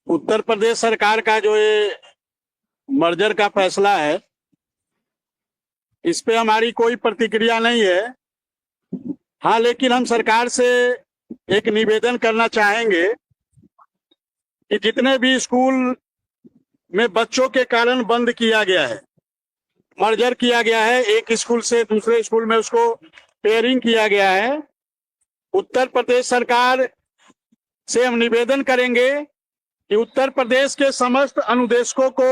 उत्तर प्रदेश सरकार का जो ये मर्जर का फैसला है, इस पे हमारी कोई प्रतिक्रिया नहीं है। हाँ, लेकिन हम सरकार से एक निवेदन करना चाहेंगे कि जितने भी स्कूल में बच्चों के कारण बंद किया गया है, मर्जर किया गया है, एक स्कूल से दूसरे स्कूल में उसको पेयरिंग किया गया है, उत्तर प्रदेश सरकार से हम निवेदन करेंगे कि उत्तर प्रदेश के समस्त अनुदेशकों को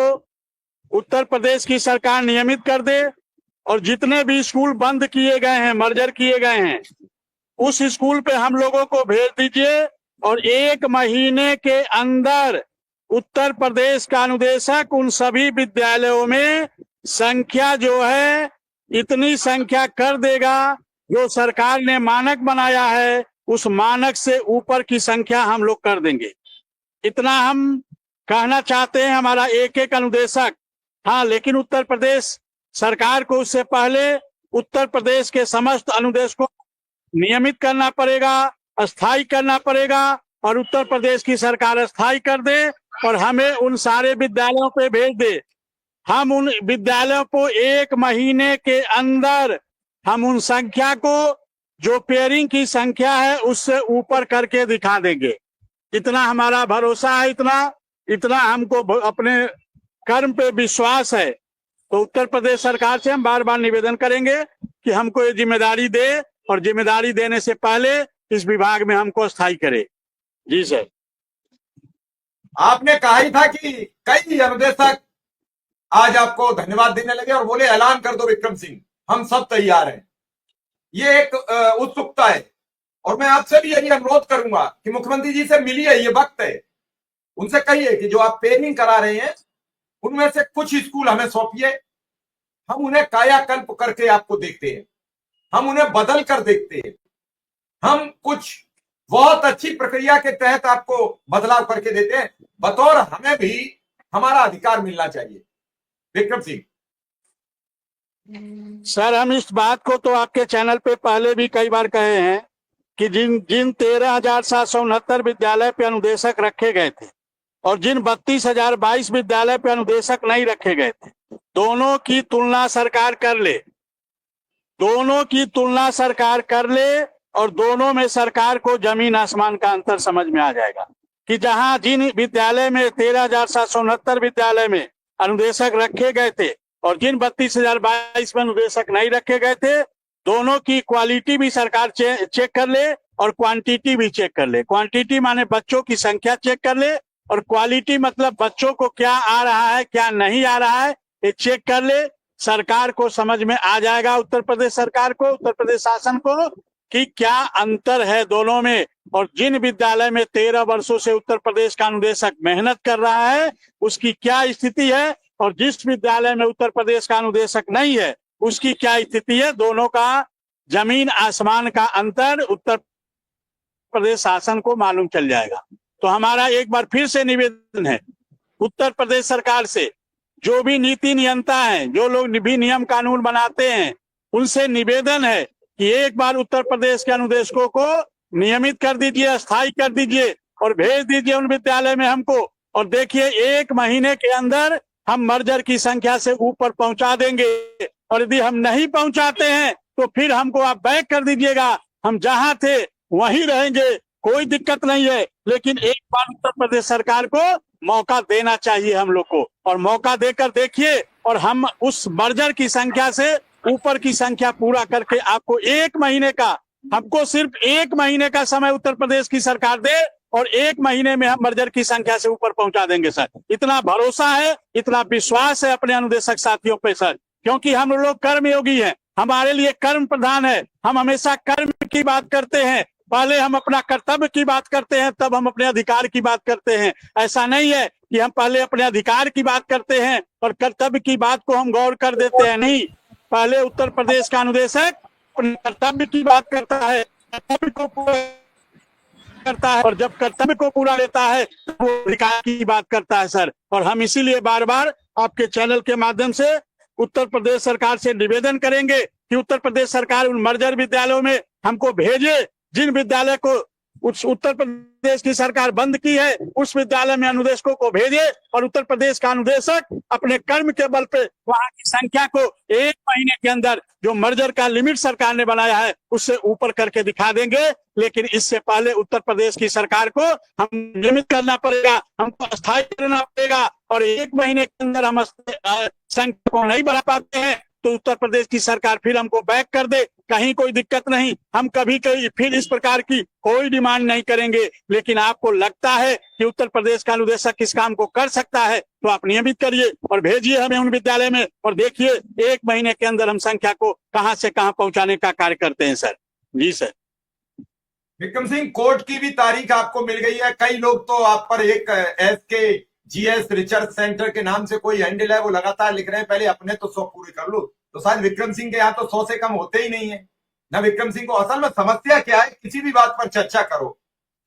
उत्तर प्रदेश की सरकार नियमित कर दे और जितने भी स्कूल बंद किए गए हैं, मर्जर किए गए हैं, उस स्कूल पे हम लोगों को भेज दीजिए और 1 महीने के अंदर उत्तर प्रदेश का अनुदेशक उन सभी विद्यालयों में संख्या जो है इतनी संख्या कर देगा जो सरकार ने मानक बनाया है, उस मानक से ऊपर की संख्या हम लोग कर देंगे। इतना हम कहना चाहते हैं, हमारा एक एक अनुदेशक। हाँ, लेकिन उत्तर प्रदेश सरकार को उससे पहले उत्तर प्रदेश के समस्त अनुदेशकों को नियमित करना पड़ेगा, अस्थायी करना पड़ेगा और उत्तर प्रदेश की सरकार अस्थायी कर दे और हमें उन सारे विद्यालयों पे भेज दे। हम उन विद्यालयों को 1 महीने के अंदर हम उन संख्या को जो पेयरिंग की संख्या है उससे ऊपर करके दिखा देंगे। इतना हमारा भरोसा है, इतना हमको अपने कर्म पे विश्वास है। तो उत्तर प्रदेश सरकार से हम बार बार निवेदन करेंगे कि हमको ये जिम्मेदारी दे और जिम्मेदारी देने से पहले इस विभाग में हमको स्थायी करे। जी सर। आपने कहा ही था कि कई अनुदेशक आज आपको धन्यवाद देने लगे और बोले ऐलान कर दो विक्रम सिंह, हम सब तैयार हैं। ये एक उत्सुकता है और मैं आपसे भी यही अनुरोध करूंगा कि मुख्यमंत्री जी से मिलिए, ये वक्त है, उनसे कहिए कि जो आप पेयरिंग करा रहे हैं उनमें से कुछ स्कूल हमें सौंपिए, हम उन्हें कायाकल्प करके आपको देखते हैं, हम उन्हें बदल कर देखते हैं, हम कुछ बहुत अच्छी प्रक्रिया के तहत आपको बदलाव करके देते हैं। बतौर हमें भी हमारा अधिकार मिलना चाहिए। विक्रम सिंह सर, हम इस बात को तो आपके चैनल पे पहले भी कई बार कहे हैं कि जिन 13,769 विद्यालय पे अनुदेशक रखे गए थे और जिन 32,022 विद्यालय पे अनुदेशक नहीं रखे गए थे, दोनों की तुलना सरकार कर ले, दोनों की तुलना सरकार कर ले और दोनों में सरकार को जमीन आसमान का अंतर समझ में आ जाएगा कि जहां जिन विद्यालय में 13,769 विद्यालय में अनुदेशक रखे गए थे और जिन 32,022 में अनुदेशक नहीं रखे गए थे, दोनों की क्वालिटी भी सरकार चेक कर ले और क्वांटिटी भी चेक कर ले। क्वांटिटी माने बच्चों की संख्या चेक कर ले और क्वालिटी मतलब बच्चों को क्या आ रहा है क्या नहीं आ रहा है ये चेक कर ले। सरकार को समझ में आ जाएगा, उत्तर प्रदेश सरकार को, उत्तर प्रदेश शासन को, कि क्या अंतर है दोनों में। और जिन विद्यालय में 13 वर्षों से उत्तर प्रदेश का अनुदेशक मेहनत कर रहा है उसकी क्या स्थिति है और जिस विद्यालय में उत्तर प्रदेश का अनुदेशक नहीं है उसकी क्या स्थिति है, दोनों का जमीन आसमान का अंतर उत्तर प्रदेश शासन को मालूम चल जाएगा। तो हमारा एक बार फिर से निवेदन है उत्तर प्रदेश सरकार से, जो भी नीति नियंता है, जो लोग भी नियम कानून बनाते हैं, उनसे निवेदन है कि एक बार उत्तर प्रदेश के अनुदेशकों को नियमित कर दीजिए, अस्थायी कर दीजिए और भेज दीजिए उन विद्यालय में हमको। और देखिए 1 महीने के अंदर हम मर्जर की संख्या से ऊपर पहुंचा देंगे और यदि हम नहीं पहुंचाते हैं तो फिर हमको आप बैक कर दीजिएगा, हम जहां थे वहीं रहेंगे, कोई दिक्कत नहीं है। लेकिन एक बार उत्तर प्रदेश सरकार को मौका देना चाहिए हम लोग को और मौका देकर देखिए और हम उस मर्जर की संख्या से ऊपर की संख्या पूरा करके आपको 1 महीने का, हमको सिर्फ 1 महीने का समय उत्तर प्रदेश की सरकार दे और 1 महीने में हम मर्जर की संख्या से ऊपर पहुंचा देंगे सर। इतना भरोसा है, इतना विश्वास है अपने अनुदेशक साथियों पे सर, क्योंकि हम लोग कर्मयोगी हैं, हमारे लिए कर्म प्रधान है। हम हमेशा कर्म की बात करते हैं, पहले हम अपना कर्तव्य की बात करते हैं तब हम अपने अधिकार की बात करते हैं। ऐसा नहीं है कि हम पहले अपने अधिकार की बात करते हैं और कर्तव्य की बात को हम गौर कर देते हैं, नहीं। पहले उत्तर प्रदेश का अनुदेशक अपने कर्तव्य की बात करता है, कर्तव्य को पूरा करता है और जब कर्तव्य को पूरा लेता है तो वो अधिकार की बात करता है सर। और हम इसीलिए बार बार आपके चैनल के माध्यम से उत्तर प्रदेश सरकार से निवेदन करेंगे कि उत्तर प्रदेश सरकार उन मर्जर विद्यालयों में हमको भेजे जिन विद्यालय को उस उत्तर प्रदेश की सरकार बंद की है, उस विद्यालय में अनुदेशकों को भेजे और उत्तर प्रदेश का अनुदेशक अपने कर्म के बल पे वहां की संख्या को 1 महीने के अंदर जो मर्जर का लिमिट सरकार ने बनाया है उससे ऊपर करके दिखा देंगे। लेकिन इससे पहले उत्तर प्रदेश की सरकार को हम नियमित करना पड़ेगा, हमको अस्थायी करना पड़ेगा, और 1 महीने के अंदर हम संख्या को नहीं बढ़ा पाते हैं तो उत्तर प्रदेश की सरकार फिर हमको बैक कर दे, कहीं कोई दिक्कत नहीं, हम कभी कभी फिर इस प्रकार की कोई डिमांड नहीं करेंगे। लेकिन आपको लगता है कि उत्तर प्रदेश का अनुदेशक इस काम को कर सकता है तो आप नियमित करिए और भेजिए हमें उन विद्यालय में, और देखिए 1 महीने के अंदर हम संख्या को कहां से कहां पहुंचाने का कार्य करते हैं सर। जी सर। विक्रम सिंह, कोर्ट की भी तारीख आपको मिल गई है। कई लोग तो आप पर एक SKGS रिसर्च सेंटर के नाम से कोई हैंडल है, वो लगातार लिख रहे हैं पहले अपने तो 100 पूरे कर लो। तो शायद विक्रम सिंह के यहाँ तो 100 से कम होते ही नहीं है ना। विक्रम सिंह को असल में समस्या क्या है, किसी भी बात पर चर्चा करो,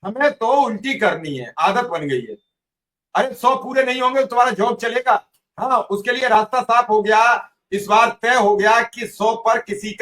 हमें तो उल्टी करनी है, आदत बन गई है। अरे 100 पूरे नहीं होंगे तो तुम्हारा जॉब चलेगा? हाँ, उसके लिए रास्ता साफ हो गया, इस बार तय हो गया कि 100 पर किसी का